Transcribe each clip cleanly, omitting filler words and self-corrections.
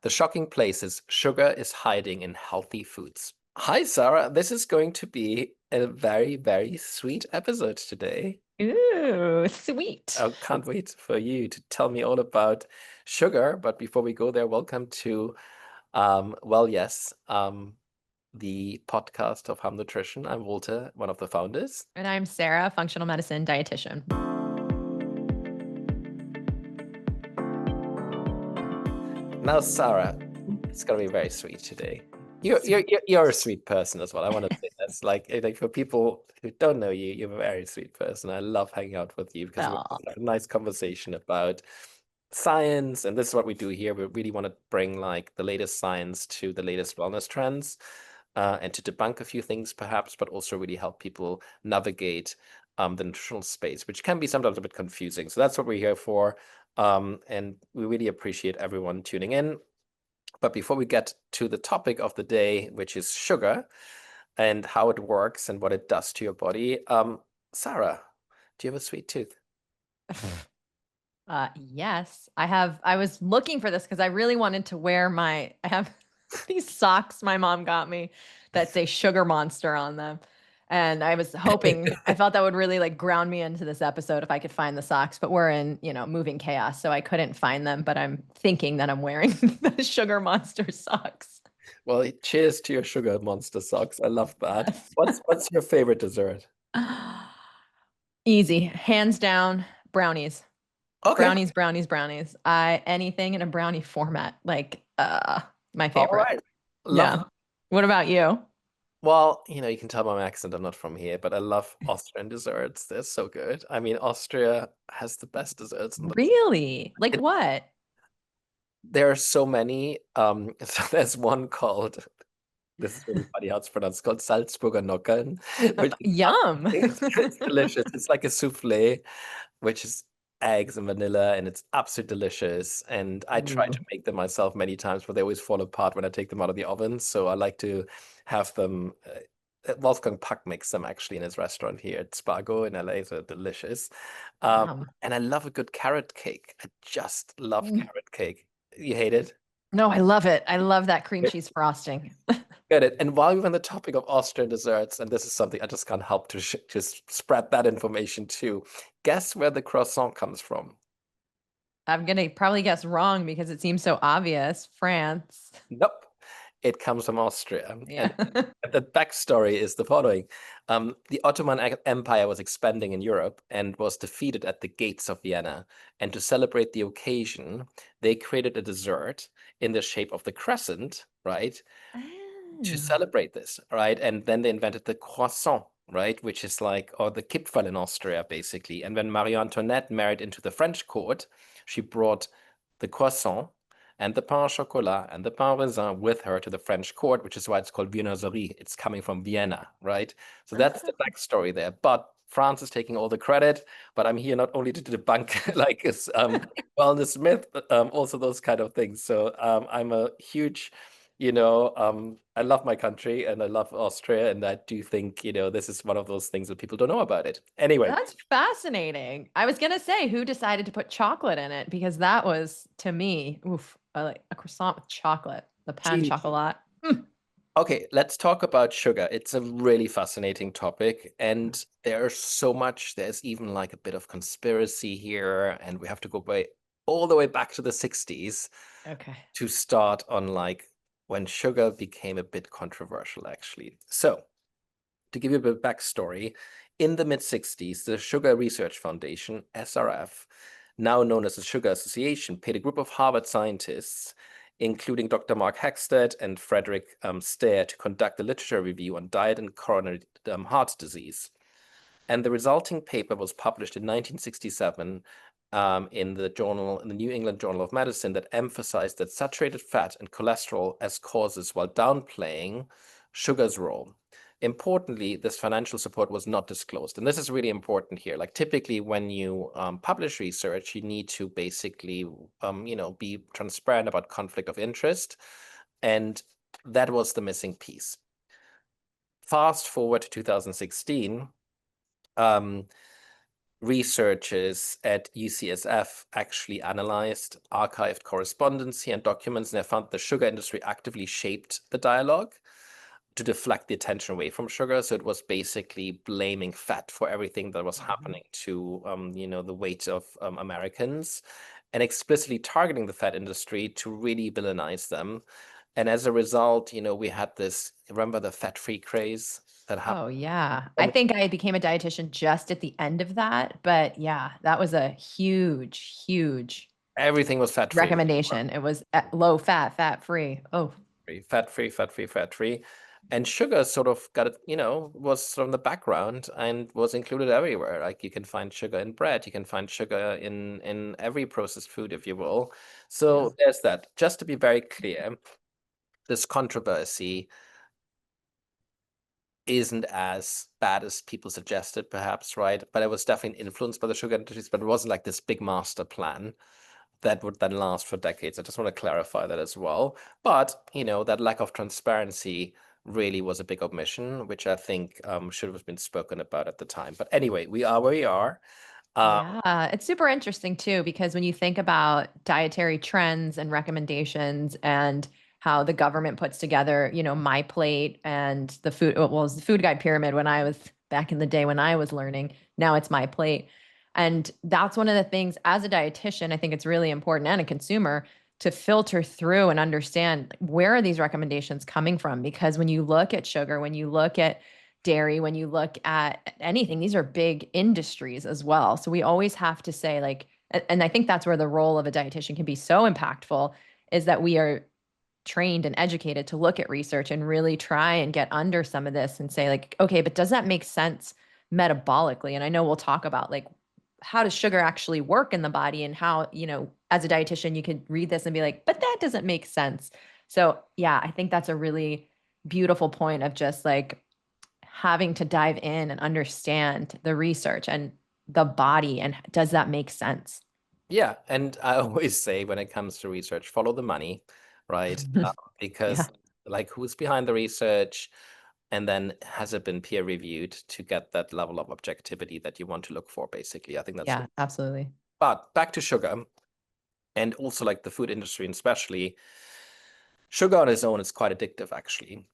The shocking places sugar is hiding in healthy foods. Hi, Sarah. This is going to be a very, very sweet episode today. Ooh, sweet. I can't wait for you to tell me all about sugar. But before we go there, welcome to WellYES, the podcast of Hum Nutrition. I'm Walter, one of the founders. And I'm Sarah, functional medicine dietitian. Now, Sarah, it's gonna be very sweet today. You're you're Sweet. you're you're a sweet person as well. I want to say that's like for people who don't know you, you're a very sweet person. I love hanging out with you because we Aw. have a nice conversation about science, and this is what we do here. We really want to bring like the latest science to the latest wellness trends, and to debunk a few things perhaps, but also really help people navigate the nutritional space, which can be sometimes a bit confusing. So that's what we're here for. And we really appreciate everyone tuning in. But before we get to the topic of the day, which is sugar and how it works and what it does to your body, Sarah, do you have a sweet tooth? Yes, I have. I was looking for this because I really wanted to wear I have these socks my mom got me that say Sugar Monster on them. And I was hoping, I felt that would really like ground me into this episode if I could find the socks, but we're in, moving chaos. So I couldn't find them, but I'm thinking that I'm wearing the Sugar Monster socks. Well, cheers to your sugar monster socks. I love that. Yes. What's your favorite dessert? Easy, hands down, brownies. Okay. Brownies, brownies, brownies. Anything in a brownie format, like my All favorite. right. Love Yeah. it. What about you? Well, you can tell by my accent I'm not from here, but I love Austrian desserts. They're so good. I mean, Austria has the best desserts in the Really? Like it, what? there are so many. So there's one called, this is really funny how it's pronounced, called Salzburger Nockern, which is Yum. it's delicious. It's like a souffle, which is eggs and vanilla, and it's absolutely delicious. And I try to Ooh. make them myself many times, but they always fall apart when I take them out of the oven. So I like to have them. Wolfgang Puck makes them actually in his restaurant here at Spago in LA. They're delicious. Yum. And I love a good carrot cake. I just love Mm. carrot cake. You hate it? No, I love it. I love that cream cheese frosting. Get it. And while we're on the topic of Austrian desserts, and this is something I just can't help to just spread that information too. Guess where the croissant comes from? I'm gonna probably guess wrong because it seems so obvious. France. Nope. It comes from Austria. And Yeah. the backstory is the following. The Ottoman Empire was expanding in Europe and was defeated at the gates of Vienna. And to celebrate the occasion, they created a dessert in the shape of the crescent, right? To Oh. celebrate this, right? And then they invented the croissant, right? Which is like, or the Kipferl in Austria, basically. And when Marie Antoinette married into the French court, she brought the croissant and the pain au chocolat and the pain raisin with her to the French court, which is why it's called Viennoiserie. It's coming from Vienna, right? So that's the backstory there. But France is taking all the credit, but I'm here not only to debunk like this wellness myth, but also those kind of things. So I'm a huge, I love my country and I love Austria, and I do think, this is one of those things that people don't know about it. Anyway, That's fascinating. I was gonna say who decided to put chocolate in it because that was to me, oof, I like a croissant with chocolate, the pain gee, chocolat. Mm. okay, let's talk about sugar. It's a really fascinating topic, and there's so much. There's even like a bit of conspiracy here, and we have to go all the way back to the 60s Okay. to start on like when sugar became a bit controversial, actually. So, to give you a bit of backstory, in the mid 60s, the Sugar Research Foundation, SRF, now known as the Sugar Association, paid a group of Harvard scientists, including Dr. Mark Hexted and Frederick Stair, to conduct a literature review on diet and coronary heart disease. And the resulting paper was published in 1967 in the New England Journal of Medicine, that emphasized that saturated fat and cholesterol as causes while downplaying sugar's role. Importantly, this financial support was not disclosed. And this is really important here. Like typically when you publish research, you need to basically, be transparent about conflict of interest. And that was the missing piece. Fast forward to 2016, researchers at UCSF actually analyzed archived correspondence and documents, and they found the sugar industry actively shaped the dialogue to deflect the attention away from sugar. So it was basically blaming fat for everything that was happening to, the weight of Americans, and explicitly targeting the fat industry to really villainize them. And as a result, we had this, remember the fat-free craze that happened? Oh, yeah. I think I became a dietitian just at the end of that, but yeah, that was a huge, huge Everything was fat-free. recommendation. It was low fat, fat free. Oh, Fat-free, fat-free, fat-free. And sugar sort of got it, was from the background and was included everywhere. Like you can find sugar in bread, you can find sugar in every processed food, if you will. So yes. there's that. Just to be very clear, this controversy isn't as bad as people suggested, perhaps, right? But it was definitely influenced by the sugar industries, but it wasn't like this big master plan that would then last for decades. I just want to clarify that as well. But, that lack of transparency really was a big omission, which I think should have been spoken about at the time. But anyway, we are where we are. Uh, Yeah, it's super interesting too, because when you think about dietary trends and recommendations and how the government puts together, my plate and the food, well, it was the food guide pyramid when I was back in the day when I was learning. Now it's my plate. And that's one of the things as a dietitian, I think it's really important and a consumer to filter through and understand where are these recommendations coming from? Because when you look at sugar, when you look at dairy, when you look at anything, these are big industries as well. So we always have to say, like, and I think that's where the role of a dietitian can be so impactful is that we are trained and educated to look at research and really try and get under some of this and say, like, okay, but does that make sense metabolically? And I know we'll talk about like how does sugar actually work in the body and how, as a dietitian, you could read this and be like, but that doesn't make sense. So yeah, I think that's a really beautiful point of just like having to dive in and understand the research and the body and does that make sense? yeah, and I always say when it comes to research, follow the money, right? Yeah. Because like who's behind the research, and then has it been peer reviewed to get that level of objectivity that you want to look for, basically. I think that's Yeah, absolutely. but back to sugar and also like the food industry, and especially sugar on its own is quite addictive, actually.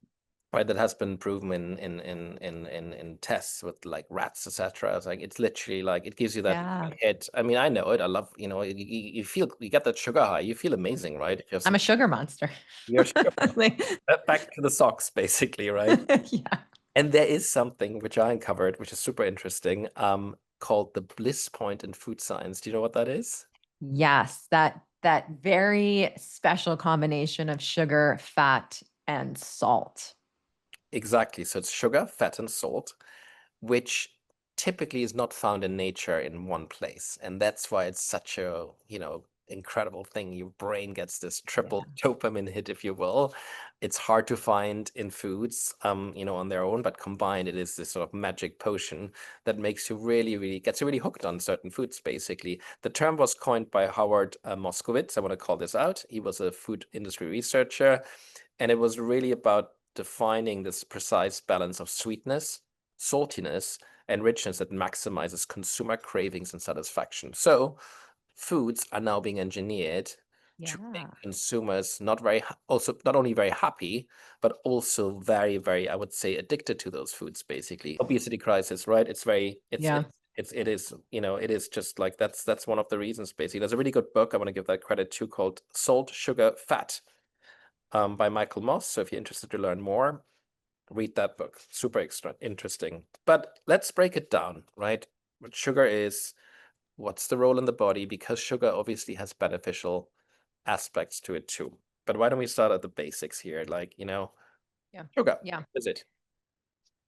Right, that has been proven in tests with like rats, etc. It's like it's literally like it gives you that Yeah. hit. I mean, I know it. I love, you feel you get that sugar high. You feel amazing, right? If you're I'm some a sugar monster. you're sugar. Like, Back to the socks, basically, right? yeah. And there is something which I uncovered, which is super interesting, called the bliss point in food science. Do you know what that is? Yes, that very special combination of sugar, fat, and salt. Exactly. So it's sugar, fat, and salt, which typically is not found in nature in one place. And that's why it's such a, incredible thing. Your brain gets this Yeah. triple dopamine hit, if you will. It's hard to find in foods, on their own, but combined, it is this sort of magic potion that makes you really, really, gets you really hooked on certain foods, basically. The term was coined by Howard Moskowitz. I want to call this out. He was a food industry researcher, and it was really about defining this precise balance of sweetness, saltiness, and richness that maximizes consumer cravings and satisfaction. So foods are now being engineered to make Yeah. consumers also not only very happy, but also very, very, I would say, addicted to those foods, basically. Obesity crisis, right? It's very, Yeah. it is, it is just like that's one of the reasons, basically. There's a really good book I want to give that credit to called Salt, Sugar, Fat, by Michael Moss. So if you're interested to learn more, read that book. Super extra interesting. But let's break it down, right? What sugar is, what's the role in the body, because sugar obviously has beneficial aspects to it too. But why don't we start at the basics here? Like, Yeah. sugar, Yeah. what is it?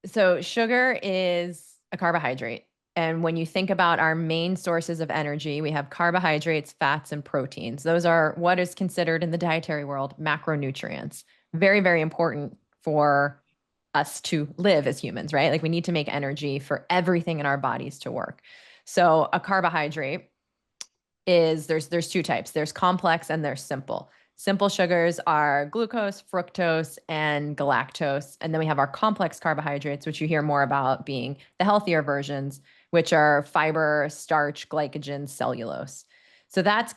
So sugar is a carbohydrate. And when you think about our main sources of energy, we have carbohydrates, fats, and proteins. Those are what is considered in the dietary world macronutrients. Very, very important for us to live as humans, right? Like we need to make energy for everything in our bodies to work. So a carbohydrate is there's two types. There's complex and there's simple. Simple sugars are glucose, fructose, and galactose. And then we have our complex carbohydrates, which you hear more about being the healthier versions, which are fiber, starch, glycogen, cellulose. So that's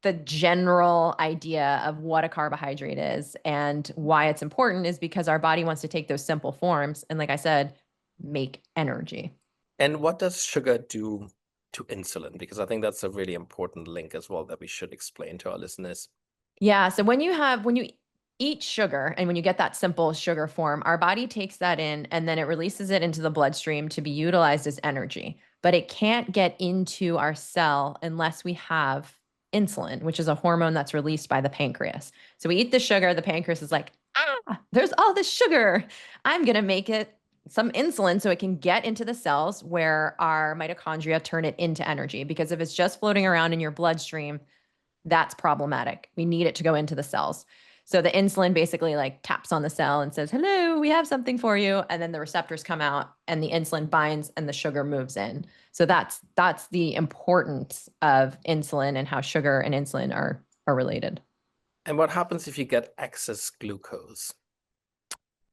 the general idea of what a carbohydrate is, and why it's important is because our body wants to take those simple forms and, like I said, make energy. And what does sugar do to insulin? Because I think that's a really important link as well that we should explain to our listeners. Yeah. So when you eat sugar and when you get that simple sugar form, our body takes that in and then it releases it into the bloodstream to be utilized as energy. But it can't get into our cell unless we have insulin, which is a hormone that's released by the pancreas. So we eat the sugar, the pancreas is like, there's all this sugar. I'm going to make it some insulin so it can get into the cells where our mitochondria turn it into energy. Because if it's just floating around in your bloodstream, that's problematic. We need it to go into the cells. So the insulin basically like taps on the cell and says, "Hello, we have something for you." And then the receptors come out and the insulin binds and the sugar moves in. So that's the importance of insulin and how sugar and insulin are related. And what happens if you get excess glucose?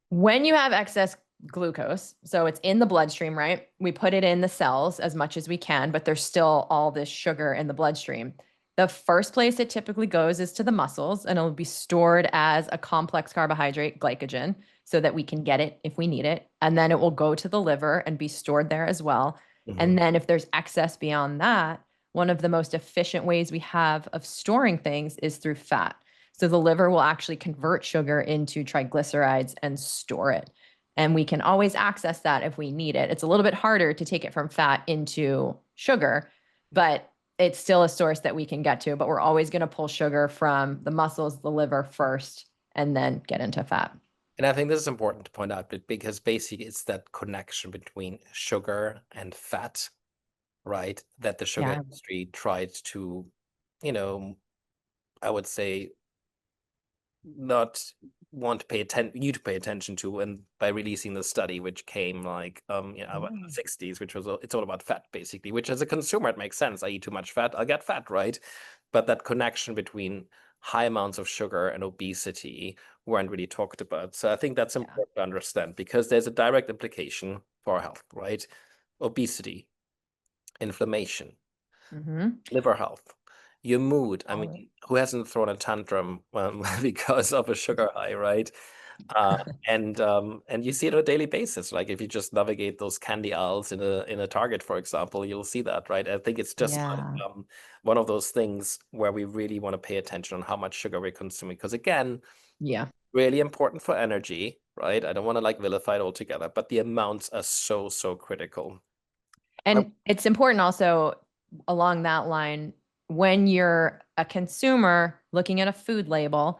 When you have excess glucose, so it's in the bloodstream, right? We put it in the cells as much as we can, but there's still all this sugar in the bloodstream. The first place it typically goes is to the muscles, and it'll be stored as a complex carbohydrate, glycogen, so that we can get it if we need it. And then it will go to the liver and be stored there as well. Mhm. And then if there's excess beyond that, one of the most efficient ways we have of storing things is through fat. So the liver will actually convert sugar into triglycerides and store it. And we can always access that if we need it. It's a little bit harder to take it from fat into sugar, but it's still a source that we can get to. But we're always going to pull sugar from the muscles, the liver first, and then get into fat. And I think this is important to point out because basically it's that connection between sugar and fat, right? That the sugar Yeah. industry tried to, you know, I would say not want to you to pay attention to, and by releasing the study which came like about in the 60s, which was it's all about fat basically, which as a consumer it makes sense. I eat too much fat, I'll get fat, right? But that connection between high amounts of sugar and obesity weren't really talked about. So I think that's important to understand because there's a direct implication for our health, right? Obesity, inflammation, Mm-hmm. liver health, your mood. I All right. mean, who hasn't thrown a tantrum because of a sugar high, right? And you see it on a daily basis. Like if you just navigate those candy aisles in a Target, for example, you'll see that, right? I think it's just like, Yeah. one of those things where we really want to pay attention on how much sugar we're consuming. Because again, Yeah. really important for energy, right? I don't want to like vilify it altogether, but the amounts are so, so critical. And it's important also along that line, when you're a consumer looking at a food label,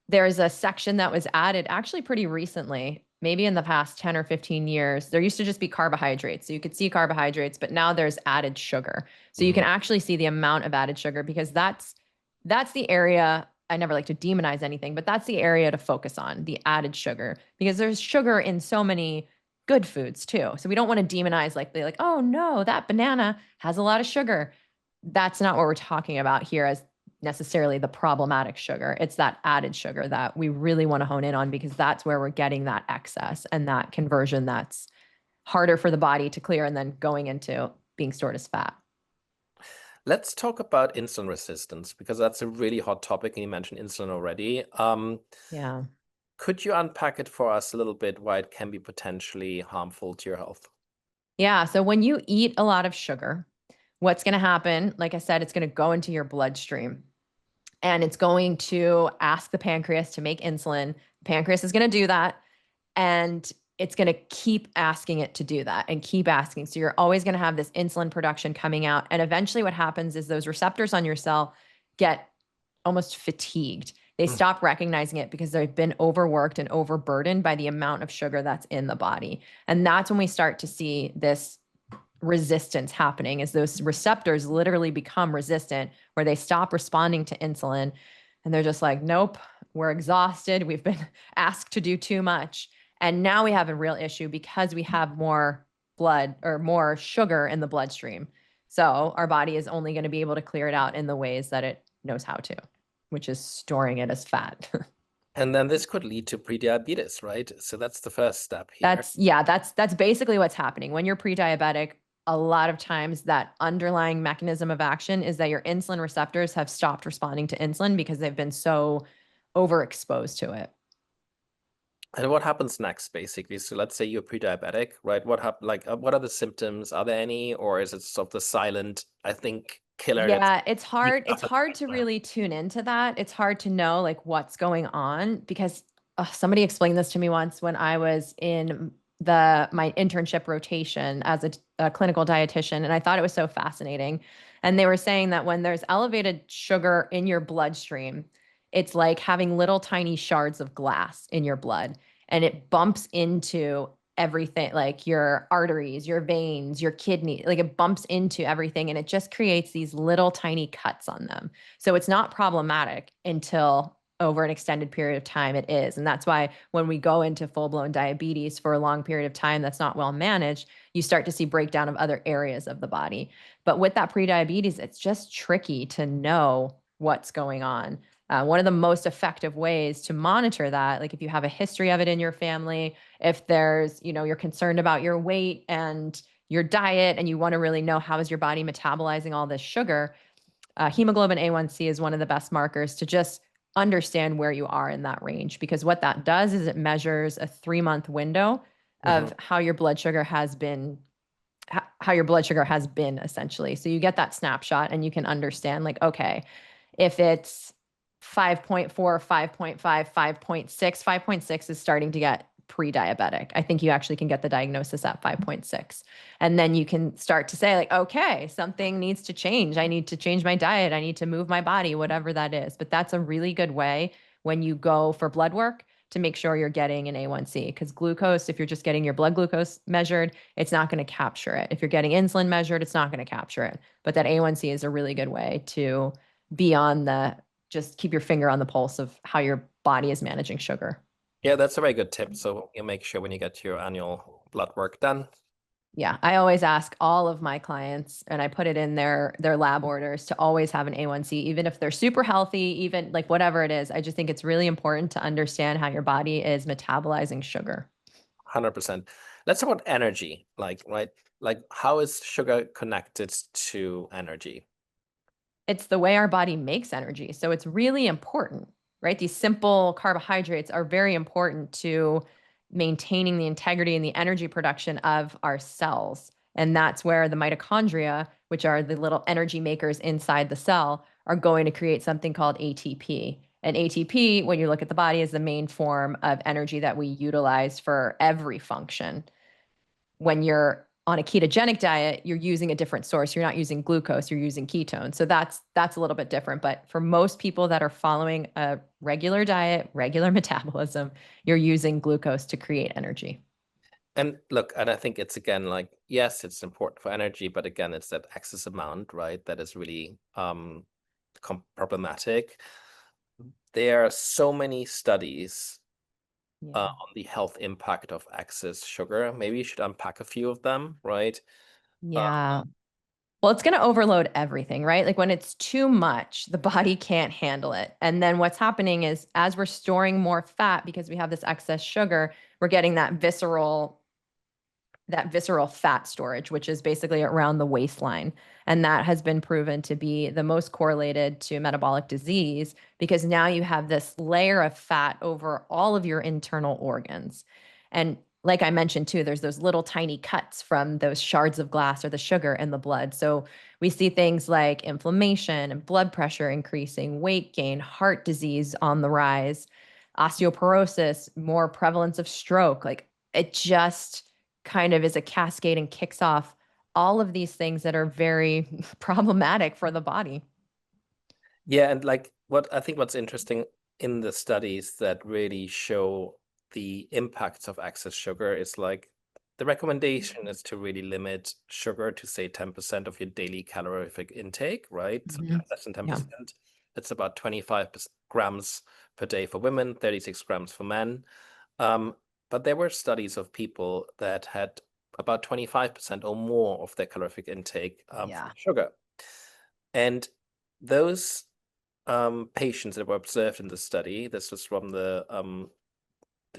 there's a section that was added actually pretty recently, maybe in the past 10 or 15 years. There used to just be carbohydrates. So you could see carbohydrates, but now there's added sugar. So you can actually see the amount of added sugar because that's the area. I never like to demonize anything, but that's the area to focus on, the added sugar, because there's sugar in so many good foods too. So we don't want to demonize like, oh no, that banana has a lot of sugar. That's not what we're talking about here as necessarily the problematic sugar. It's that added sugar that we really want to hone in on because that's where we're getting that excess and that conversion that's harder for the body to clear and then going into being stored as fat. Let's talk about insulin resistance because that's a really hot topic, and you mentioned insulin already. Yeah. Could you unpack it for us a little bit why it can be potentially harmful to your health? Yeah. So when you eat a lot of sugar, what's going to happen? Like I said, it's going to go into your bloodstream and it's going to ask the pancreas to make insulin. The pancreas is going to do that. And it's going to keep asking it to do that and keep asking. So you're always going to have this insulin production coming out. And eventually, what happens is those receptors on your cell get almost fatigued. They Mm. stop recognizing it because they've been overworked and overburdened by the amount of sugar that's in the body. And that's when we start to see this resistance happening as those receptors literally become resistant where they stop responding to insulin and they're just like, nope, we're exhausted, we've been asked to do too much, and now we have a real issue because we have more blood or more sugar in the bloodstream. So our body is only going to be able to clear it out in the ways that it knows how to, which is storing it as fat. And then this could lead to prediabetes, right? So that's the first step here. That's basically what's happening when you're pre-diabetic. a lot of times that underlying mechanism of action is that your insulin receptors have stopped responding to insulin because they've been so overexposed to it. And what happens next, basically? So let's say you're pre-diabetic, right? What are the symptoms? Are there any, or is it sort of the silent, I think, killer that's Yeah, it's you hard. It's start hard to to- really tune into that. It's hard to know like what's going on because somebody explained this to me once when I was in the my internship rotation as a clinical dietitian, and I thought it was so fascinating. And they were saying that when there's elevated sugar in your bloodstream, it's like having little tiny shards of glass in your blood, and it bumps into everything like your arteries, your veins, your kidney, like it bumps into everything and it just creates these little tiny cuts on them. So it's not problematic until over an extended period of time it is. And that's why when we go into full-blown diabetes for a long period of time that's not well managed, you start to see breakdown of other areas of the body. But with that prediabetes, it's just tricky to know what's going on. One of the most effective ways to monitor that, like if you have a history of it in your family, if there's, you're concerned about your weight and your diet and you want to really know how is your body metabolizing all this sugar, hemoglobin A1C is one of the best markers to just understand where you are in that range. Because what that does is it measures a 3-month window Mhm. of how your blood sugar has been how your blood sugar has been essentially. So you get that snapshot and you can understand like, okay, if it's 5.4, 5.5, 5.6, 5.6 is starting to get pre-diabetic. I think you actually can get the diagnosis at 5.6. And then you can start to say like, okay, something needs to change. I need to change my diet. I need to move my body, whatever that is. But that's a really good way when you go for blood work to make sure you're getting an A1C because glucose, if you're just getting your blood glucose measured, it's not going to capture it. If you're getting insulin measured, it's not going to capture it. But that A1C is a really good way to be on the just keep your finger on the pulse of how your body is managing sugar. Yeah, that's a very good tip. So you make sure when you get your annual blood work done. Yeah, I always ask all of my clients and I put it in their lab orders to always have an A1C even if they're super healthy, even like whatever it is. I just think it's really important to understand how your body is metabolizing sugar. 100%. Let's talk about energy, like, right? Like, how is sugar connected to energy? It's the way our body makes energy. So it's really important, right? These simple carbohydrates are very important to maintaining the integrity and the energy production of our cells. And that's where the mitochondria, which are the little energy makers inside the cell, are going to create something called ATP. And ATP, when you look at the body, is the main form of energy that we utilize for every function. When you're on a ketogenic diet, you're using a different source. You're not using glucose, you're using ketones. So that's a little bit different. But for most people that are following a regular diet, regular metabolism, you're using glucose to create energy. And look, and I think it's again like, yes, it's important for energy, but again, it's that excess amount, right? That is really problematic. There are so many studies Yeah. on the health impact of excess sugar. Maybe you should unpack a few of them, right? Uh, Yeah. Well, it's going to overload everything, right? Like when it's too much, the body can't handle it. And then what's happening is as we're storing more fat because we have this excess sugar, we're getting that visceral fat storage, which is basically around the waistline. And that has been proven to be the most correlated to metabolic disease because now you have this layer of fat over all of your internal organs. And like I mentioned too, there's those little tiny cuts from those shards of glass or the sugar in the blood. So we see things like inflammation and blood pressure increasing, weight gain, heart disease on the rise, osteoporosis, more prevalence of stroke. Like it just kind of is a cascade and kicks off all of these things that are very problematic for the body. yeah, and like what I think what's interesting in the studies that really show the impacts of excess sugar is like the recommendation is to really limit sugar to say 10% of your daily calorific intake, right? So Mhm. less than Yeah. 10%. That's about 25 grams per day for women, 36 grams for men. Um, but there were studies of people that had about 25% or more of their calorific intake from Yeah. sugar. And those patients that were observed in the study, this was from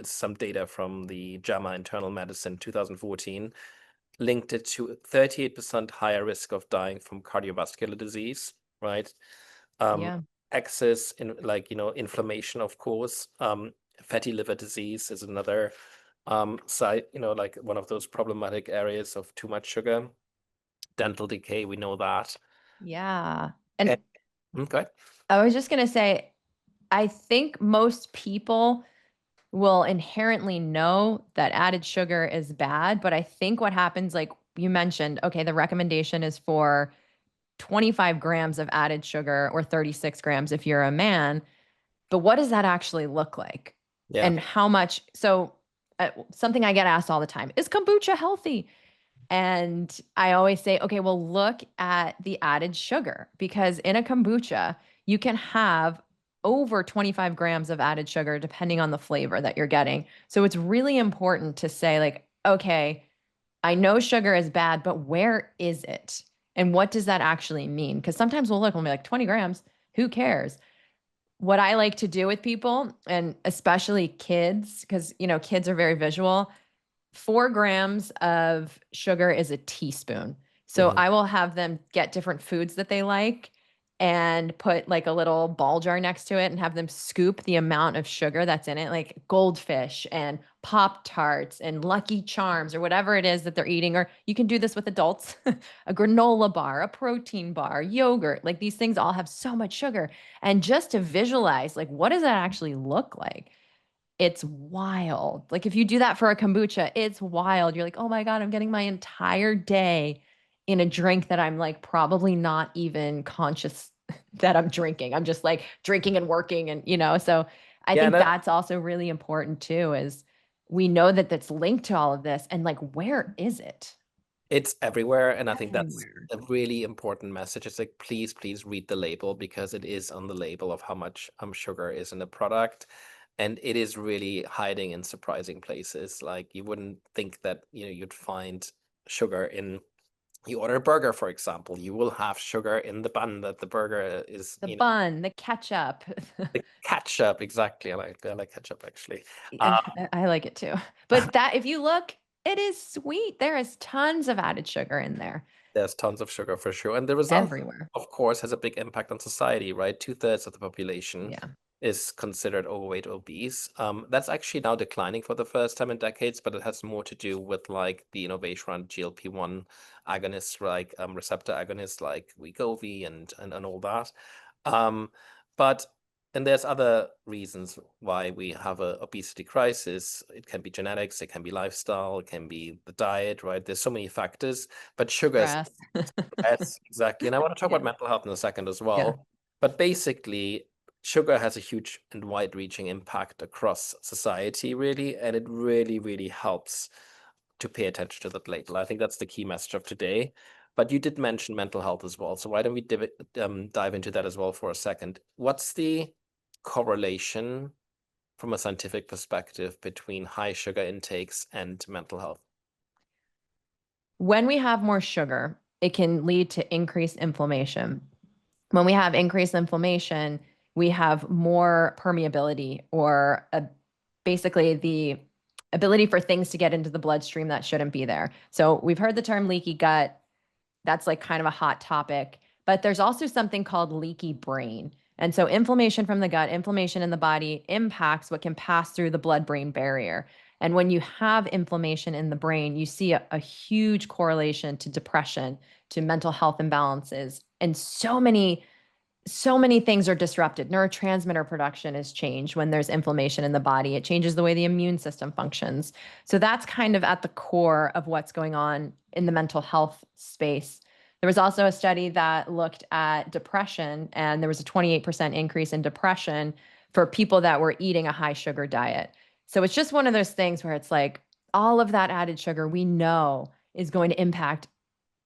some data from the JAMA Internal Medicine 2014. linked it to 38% higher risk of dying from cardiovascular disease, right? Um, Yeah. excess in inflammation, of course. Fatty liver disease is another side, like one of those problematic areas of too much sugar. Dental decay, we know that. Yeah. And, And okay. I was just going to say, I think most people will inherently know that added sugar is bad. But I think what happens, like you mentioned, okay, the recommendation is for 25 grams of added sugar or 36 grams if you're a man. But what does that actually look like? Yeah. And how much? So, something I get asked all the time is kombucha healthy? And I always say, okay, well, look at the added sugar because in a kombucha, you can have over 25 grams of added sugar depending on the flavor that you're getting. So it's really important to say, like, okay, I know sugar is bad, but where is it? And what does that actually mean? Because sometimes we'll look and we'll be like, 20 grams, who cares? What I like to do with people, and especially kids, because, kids are very visual, 4 grams of sugar is a teaspoon. So Mhm. I will have them get different foods that they like and put like a little ball jar next to it and have them scoop the amount of sugar that's in it, like goldfish and Pop Tarts and Lucky Charms or whatever it is that they're eating. Or you can do this with adults, a granola bar, a protein bar, yogurt. Like these things all have so much sugar. And just to visualize, like, what does that actually look like? It's wild. Like if you do that for a kombucha, it's wild. You're like, "Oh my God, I'm getting my entire day in a drink that I'm like probably not even conscious that I'm drinking. I'm just like drinking and working so I Yeah, think that's also really important too is we know that that's linked to all of this and like where is it? it's everywhere, and I think that's Everywhere. a really important message. It's like, please read the label because it is on the label of how much sugar is in the product, and it is really hiding in surprising places. Like you wouldn't think that you'd find sugar in. You order a burger, for example, you will have sugar in the bun that the burger is. The bun, the ketchup. The ketchup, exactly. I like ketchup actually. Yeah, I like it too. But that if you look, it is sweet. There is tons of added sugar in there There's tons of sugar for sure. And the result, everywhere. of course, has a big impact on society, right? Two-thirds of the population Yeah. is considered overweight, obese. That's actually now declining for the first time in decades, but it has more to do with like the innovation around GLP-1 agonists, like receptor agonists like Wegovy and all that. Um, but and there's other reasons why we have a obesity crisis. It can be genetics, it can be lifestyle, it can be the diet, right? There's so many factors, but sugar is Stress. yes, exactly. And I want to talk about Yeah. mental health in a second as Yeah. well. But basically, sugar has a huge and wide-reaching impact across society, really, and it really, really helps to pay attention to that label. I think that's the key message of today. But you did mention mental health as well. So why don't we dive into that as well for a second? What's the correlation from a scientific perspective between high sugar intakes and mental health? When we have more sugar, it can lead to increased inflammation. When we have increased inflammation, we have more permeability or basically the ability for things to get into the bloodstream that shouldn't be there. So we've heard the term leaky gut. That's like kind of a hot topic. But there's also something called leaky brain. And so inflammation from the gut, inflammation in the body impacts what can pass through the blood brain barrier. And when you have inflammation in the brain, you see a huge correlation to depression, to mental health imbalances, and so many things are disrupted. Neurotransmitter production is changed when there's inflammation in the body. It changes the way the immune system functions. So that's kind of at the core of what's going on in the mental health space. There was also a study that looked at depression, and there was a 28% increase in depression for people that were eating a high sugar diet. So it's just one of those things where it's like all of that added sugar we know is going to impact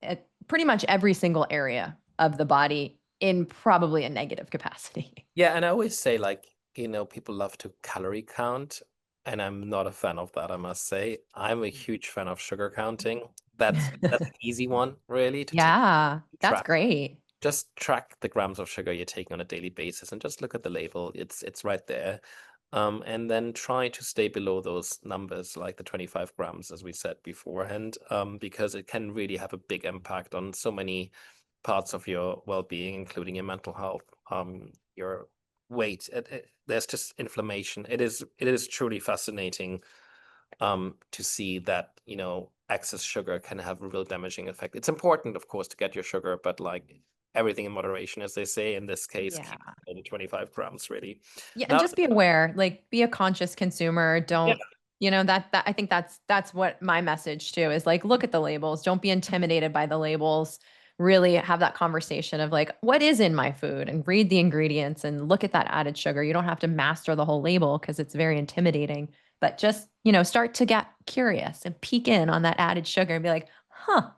at pretty much every single area of the body in probably a negative capacity. Yeah, and I always say like, people love to calorie count, and I'm not a fan of that, I must say. I'm a huge fan of sugar counting. That's an easy one, really, to take Yeah, that's track. great. Just track the grams of sugar you're taking on a daily basis and just look at the label. It's right there. and then try to stay below those numbers, like the 25 grams, as we said beforehand, because it can really have a big impact on so many parts of your well-being, including your mental health, your weight. There's just inflammation. It is truly fascinating to see that, excess sugar can have a real damaging effect. It's important, of course, to get your sugar, but like everything in moderation, as they say, in this case, Yeah. keep it below the 25 grams, really. Yeah, and Now, just be aware, like be a conscious consumer. yeah, Don't, that I think that's what my message too is, like look at the labels. Don't be intimidated by the labels. Really have that conversation of like what is in my food and read the ingredients and look at that added sugar. You don't have to master the whole label because it's very intimidating, but just, start to get curious and peek in on that added sugar and be like, "Huh,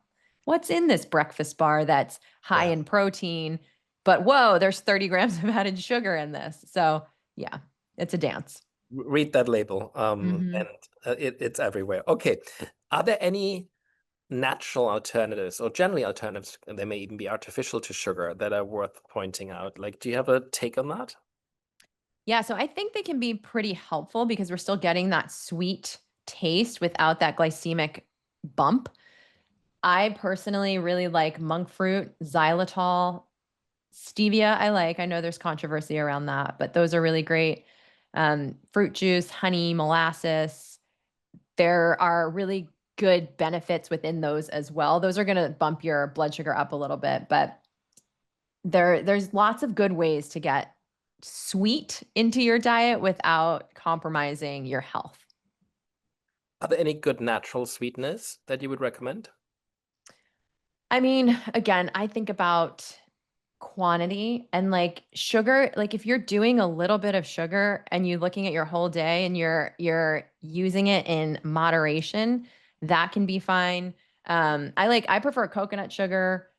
what's in this breakfast bar that's high yeah. in protein, but whoa, there's 30 grams of added sugar in this." So, yeah, it's a dance. Read that label, Mhm. and it's everywhere. Okay, are there any natural alternatives, or generally alternatives, and they may even be artificial to sugar, that are worth pointing out? Like, do you have a take on that? Yeah, so I think they can be pretty helpful because we're still getting that sweet taste without that glycemic bump. I personally really like monk fruit, xylitol, stevia. I know there's controversy around that, but those are really great. Fruit juice, honey, molasses. There are really good benefits within those as well. Those are going to bump your blood sugar up a little bit, but there's lots of good ways to get sweet into your diet without compromising your health. Are there any good natural sweeteners that you would recommend? I mean, again, I think about quantity and like sugar, like if you're doing a little bit of sugar and you're looking at your whole day and you're using it in moderation, that can be fine. I prefer coconut sugar.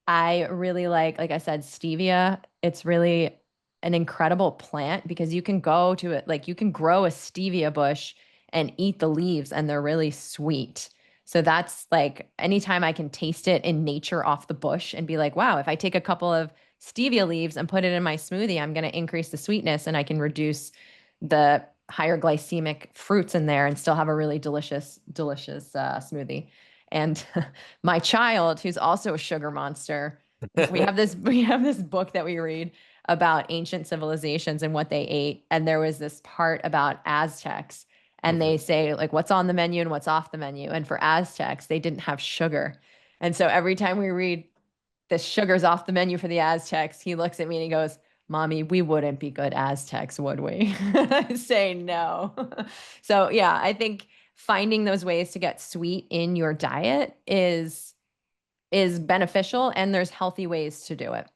I really like I said, stevia. It's really an incredible plant because you can go to it, like you can grow a stevia bush and eat the leaves, and they're really sweet. So that's like anytime I can taste it in nature off the bush and be like, wow, if I take a couple of stevia leaves and put it in my smoothie, I'm going to increase the sweetness and I can reduce the higher glycemic fruits in there and still have a really delicious smoothie. And my child, who's also a sugar monster, we have this book that we read about ancient civilizations and what they ate, and there was this part about Aztecs, and Mhm. they say like what's on the menu and what's off the menu. And for Aztecs, they didn't have sugar. And so every time we read the sugar's off the menu for the Aztecs, he looks at me and he goes, "Mommy, we wouldn't be good Aztecs, would we?" I say no. So yeah, I think finding those ways to get sweet in your diet is beneficial, and there's healthy ways to do it.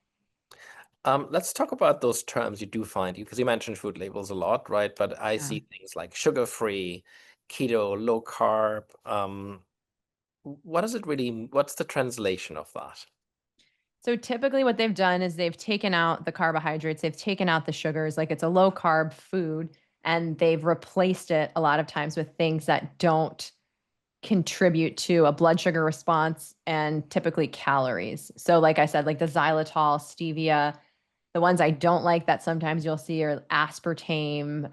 Let's talk about those terms you do find, because you mentioned food labels a lot, right? But I Yeah. see things like sugar-free, keto, low carb. What does it really, what's the translation of that? So typically what they've done is they've taken out the carbohydrates, they've taken out the sugars, like it's a low carb food, and they've replaced it a lot of times with things that don't contribute to a blood sugar response and typically calories. So like I said, like the xylitol, stevia, the ones I don't like that sometimes you'll see are aspartame,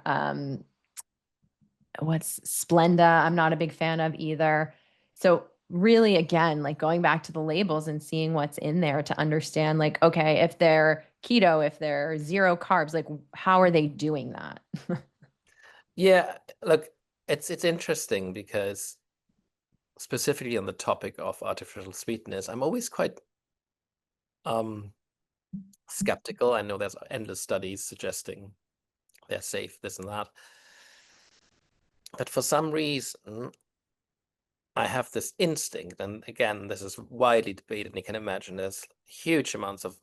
what's Splenda, I'm not a big fan of either. So really again, like going back to the labels and seeing what's in there to understand like, okay, if they're keto, if they're zero carbs, like how are they doing that? Yeah, look, it's interesting because specifically on the topic of artificial sweeteners, I'm always quite um skeptical. I know there's endless studies suggesting they're safe, this and that. But for some reason, I have this instinct, and again, this is widely debated, and you can imagine there's huge amounts of,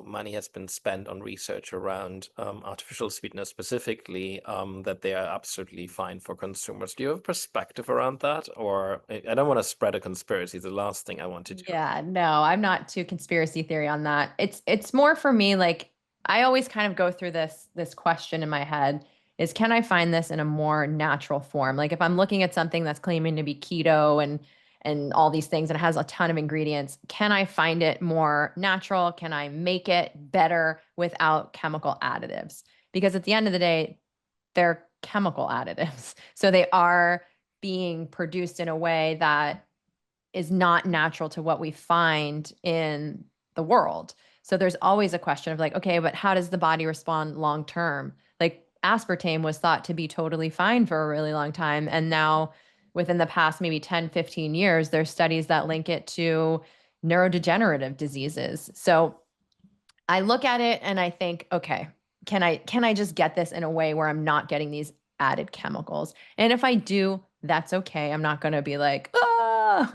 money has been spent on research around artificial sweeteners specifically, that they are absolutely fine for consumers. Do you have a perspective around that? Or I don't want to spread a conspiracy, the last thing I want to do. Yeah, no, I'm not too conspiracy theory on that. It's more for me like I always kind of go through this question in my head is can I find this in a more natural form? Like if I'm looking at something that's claiming to be keto and all these things and it has a ton of ingredients, can I find it more natural? Can I make it better without chemical additives? Because at the end of the day, they're chemical additives. So they are being produced in a way that is not natural to what we find in the world. So there's always a question of like, okay, but how does the body respond long term? Like aspartame was thought to be totally fine for a really long time. And now within the past maybe 10, 15 years, there's studies that link it to neurodegenerative diseases. So I look at it and I think, okay, can I just get this in a way where I'm not getting these added chemicals? And if I do, that's okay. I'm not going to be like, "Ah,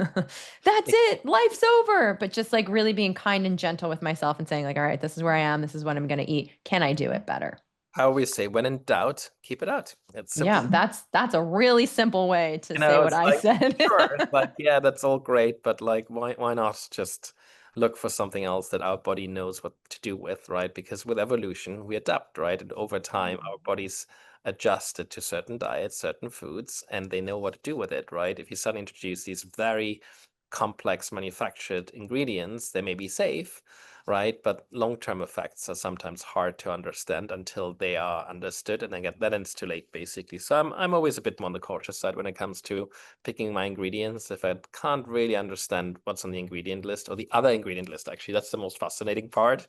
that's it. Life's over." But just like really being kind and gentle with myself and saying like, "All right, this is where I am. This is what I'm going to eat. Can I do it better?" I always say, when in doubt, keep it out. It's simple. Yeah, that's a really simple way to say what It's I like, said. sure, it's like, yeah, that's all great, but like, why not just look for something else that our body knows what to do with, right? Because with evolution, we adapt, right? And over time, our bodies adjusted to certain diets, certain foods, and they know what to do with it, right? If you suddenly introduce these very complex manufactured ingredients, they may be safe, right? But long-term effects are sometimes hard to understand until they are understood, and then it's too late, basically. So I'm always a bit more on the cautious side when it comes to picking my ingredients. If I can't really understand what's on the ingredient list, or the other ingredient list, actually, that's the most fascinating part.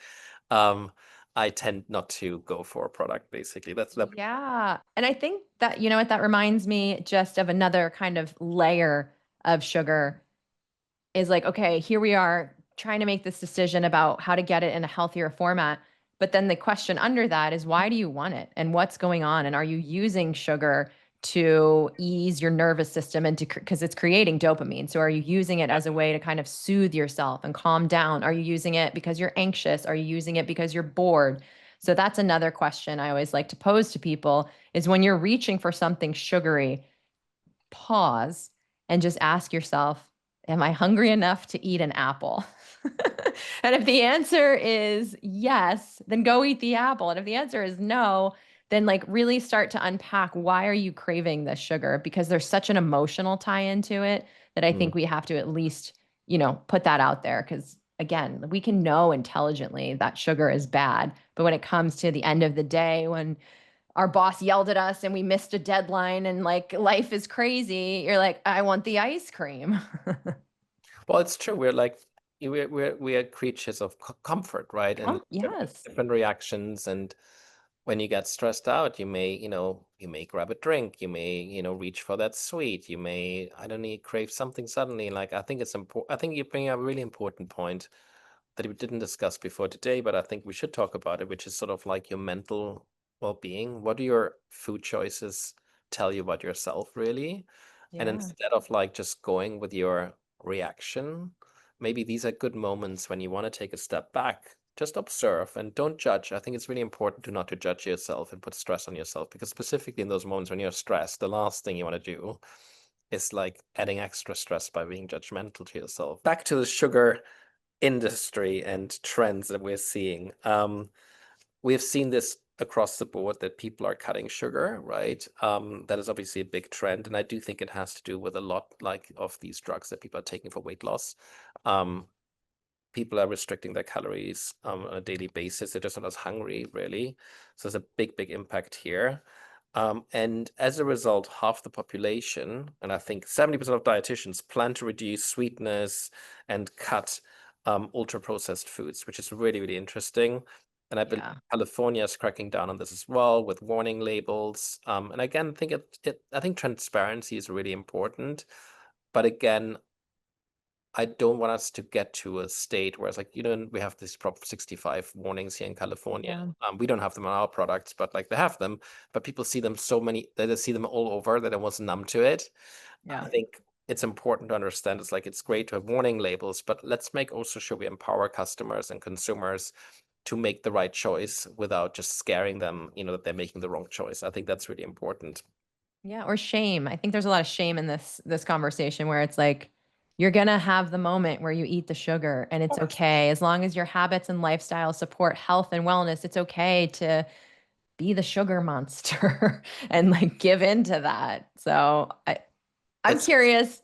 I tend not to go for a product, basically. That. Yeah. And I think that, you know what, that reminds me just of another kind of layer of sugar is like, okay, here we are trying to make this decision about how to get it in a healthier format. But then the question under that is, why do you want it and what's going on? And are you using sugar to ease your nervous system and to, because it's creating dopamine. So are you using it as a way to kind of soothe yourself and calm down? Are you using it because you're anxious? Are you using it because you're bored? So that's another question I always like to pose to people is when you're reaching for something sugary, pause and just ask yourself, am I hungry enough to eat an apple? And if the answer is yes, then go eat the apple. And if the answer is no, then like really start to unpack why are you craving this sugar? Because there's such an emotional tie into it that I Mm. think we have to at least, put that out there. Because again, we can know intelligently that sugar is bad. But when it comes to the end of the day, when our boss yelled at us and we missed a deadline and like life is crazy, you're like, I want the ice cream. Well, it's true. We're like, we're creatures of comfort, right? And Yes. different reactions. And when you get stressed out, you may grab a drink, you may, reach for that sweet, you may, I don't know, crave something suddenly. Like, I think it's important. I think you bring up a really important point that we didn't discuss before today, but I think we should talk about it, which is sort of like your mental well-being. What do your food choices tell you about yourself, really? And Yeah. instead of like just going with your reaction, maybe these are good moments when you want to take a step back, just observe and don't judge. I think it's really important to not to judge yourself and put stress on yourself, because specifically in those moments when you're stressed, the last thing you want to do is like adding extra stress by being judgmental to yourself. Back to the sugar industry and trends that we're seeing. We've seen this across the board that people are cutting sugar, right? That is obviously a big trend, and I do think it has to do with a lot like of these drugs that people are taking for weight loss. Um, People are restricting their calories on a daily basis. They're just not as hungry, really. So there's a big impact here. And as a result, half the population, and I think 70% of dietitians, plan to reduce sweetness and cut ultra-processed foods, which is really interesting. And I believe Yeah. California is cracking down on this as well with warning labels. And again, I think transparency is really important. But again, I don't want us to get to a state where it's like, we have this Prop 65 warnings here in California. Yeah. We don't have them on our products, but like they have them, but people see them they see them all over that it was numb to it. I Yeah. think it's important to understand it's like, it's great to have warning labels, but let's make also sure we empower customers and consumers to make the right choice without just scaring them, that they're making the wrong choice. I think that's really important. Yeah. Or shame. I think there's a lot of shame in this conversation where it's like you're gonna have the moment where you eat the sugar and Of it's course. okay. As long as your habits and lifestyle support health and wellness, it's okay to be the sugar monster and like give into that. So I'm It's curious,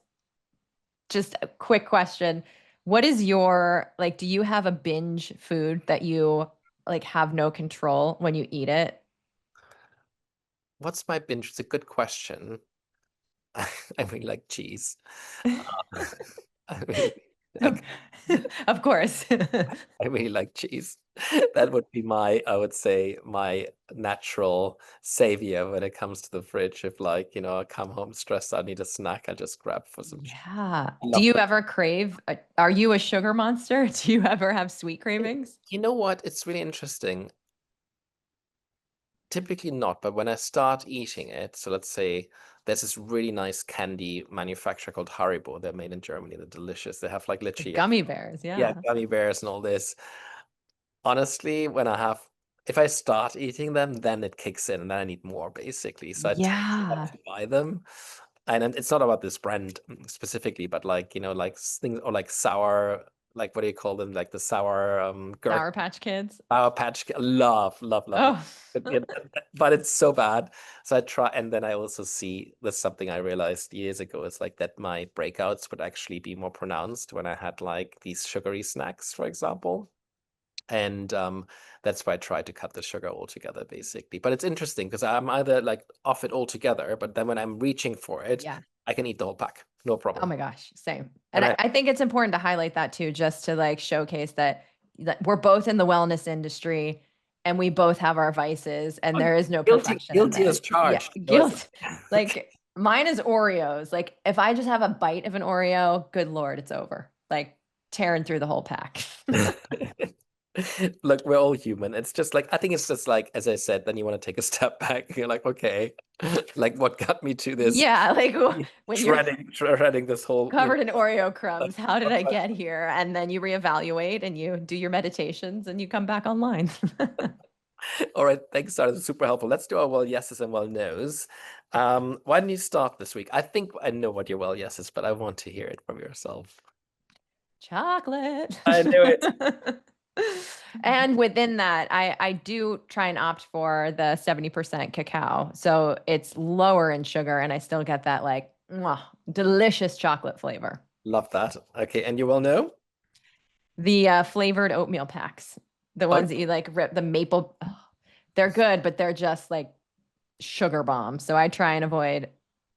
just a quick question. What is your like, do you have a binge food that you like have no control when you eat it? what's my binge? It's a good question. I really like cheese. I really like Of course. I really like cheese. That would be my, I would say, my natural savior when it comes to the fridge. If like, I come home stressed, I need a snack, I just grab for some cheese. Yeah. I Do love you ever crave, are you a sugar monster? Do you ever have sweet it. cravings? You know what? It's really interesting. Typically not, but when I start eating it, so let's say there's this really nice candy manufacturer called Haribo. They're made in Germany. They're delicious. They have like The literally, gummy bears, yeah, yeah. gummy bears and all this. Honestly, if I start eating them, then it kicks in and then I need more basically. So I tend not Yeah. to buy them. And then it's not about this brand specifically, but like, like things or like sour, like what do you call them? Like the sour Sour gherkin, Patch Kids. sour patch. Love, love, love, love. Oh, But it's so bad. So I try, and then I also see there's something I realized years ago is like that my breakouts would actually be more pronounced when I had like these sugary snacks, for example. And that's why I try to cut the sugar altogether, basically. But it's interesting because I'm either like off it altogether, but then when I'm reaching for it, yeah. I can eat the whole pack, no Oh problem. my gosh, same. And And I think it's important to highlight that too, just to like showcase that we're both in the wellness industry and we both have our vices and I'm there is no guilty, perfection in guilty as this. Yeah, charged. guilt. Like mine is Oreos. Like if I just have a bite of an Oreo, good Lord, it's over. Like tearing through the whole pack. Look, we're all human. It's just like I think it's just like as I said, then you want to take a step back. You're like, okay, like what got me to this Yeah, like when you're shredding this whole, covered in Oreo crumbs, how did I like, get here? And then you reevaluate and you do your meditations and you come back online. all right, thanks, Sarah. That's super helpful. Let's do our well yeses and well nos. Why don't you start this week? I think I know what your well yes is, but I want to hear it from yourself. Chocolate. I knew it. And within that, I do try and opt for the 70% cacao. So it's lower in sugar and I still get that like mwah, delicious chocolate flavor. Love that. Okay, and you will know? The flavored oatmeal packs, the Oh, ones that you like rip the maple, oh, they're good, but they're just like sugar bombs. So I try and avoid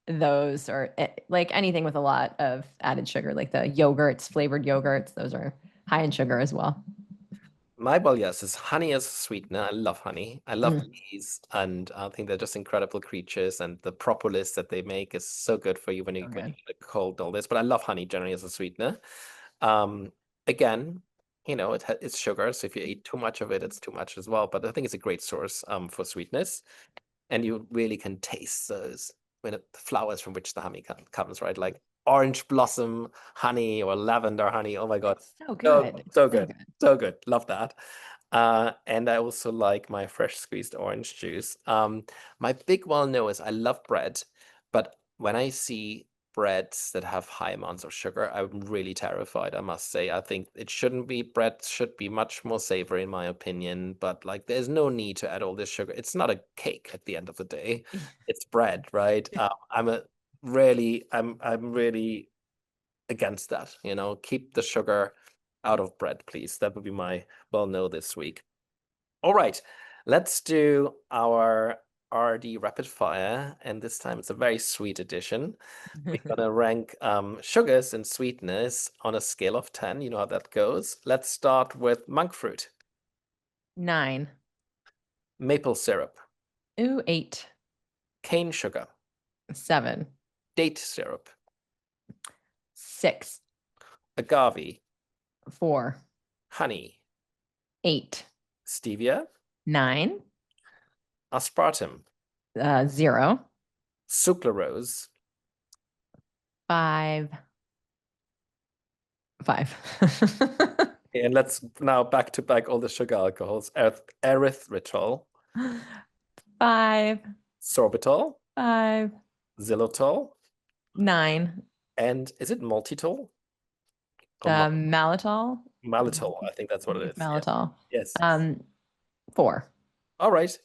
those or like anything with a lot of added sugar, like the yogurts, flavored yogurts. Those are high in sugar as well. my well yes is honey as a sweetener. I love honey. I love Mm, bees, and I think they're just incredible creatures. And the propolis that they make is so good for you when so you good. get a cold, all this. But I love honey generally as a sweetener. Um, Again, it's sugar, so if you eat too much of it, it's too much as well. But I think it's a great source for sweetness, and you really can taste those the flowers from which the honey comes, right? Like orange blossom honey or lavender honey. Oh my God, It's so so good. so So good, good. so good. Love that. And I also like my fresh squeezed orange juice. My big one no is I love bread, but when I see breads that have high amounts of sugar, I'm really terrified, I must say. I think it shouldn't be. Bread should be much more savory, in my opinion. But like, there's no need to add all this sugar. It's not a cake at the end of the day. It's bread, right? I'm really against that. Keep the sugar out of bread, please. That would be my well no this week. All right, let's do our RD rapid fire, and this time it's a very sweet edition. We're gonna rank sugars and sweetness on a scale of 10. You know how that goes. Let's start with monk fruit, 9. maple syrup, Ooh, 8. cane sugar, 7. date syrup, 6. agave, 4. honey, 8. stevia, 9. aspartame, 0. sucralose, 5. 5. and let's now back to back all the sugar alcohols. Erythritol, 5. sorbitol, 5. xylitol, 9. and is it maltitol or Malitol. malitol? I think that's what it is. Yeah. Malitol. Yes. 4. All right.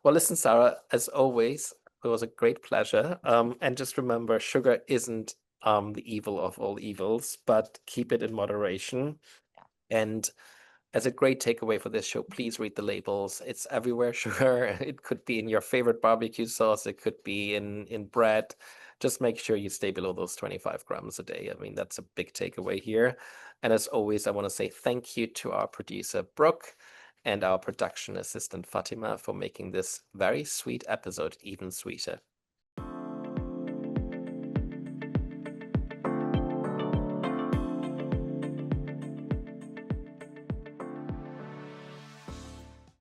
Well, listen, Sarah, as always, it was a great pleasure. And just remember, sugar isn't the evil of all evils, but keep it in moderation. And as a great takeaway for this show, please read the labels. It's everywhere, sugar. It could be in your favorite barbecue sauce. It could be in bread. Just make sure you stay below those 25 grams a day. I mean, that's a big takeaway here. And as always, I want to say thank you to our producer, Brooke, and our production assistant, Fatima, for making this very sweet episode even sweeter.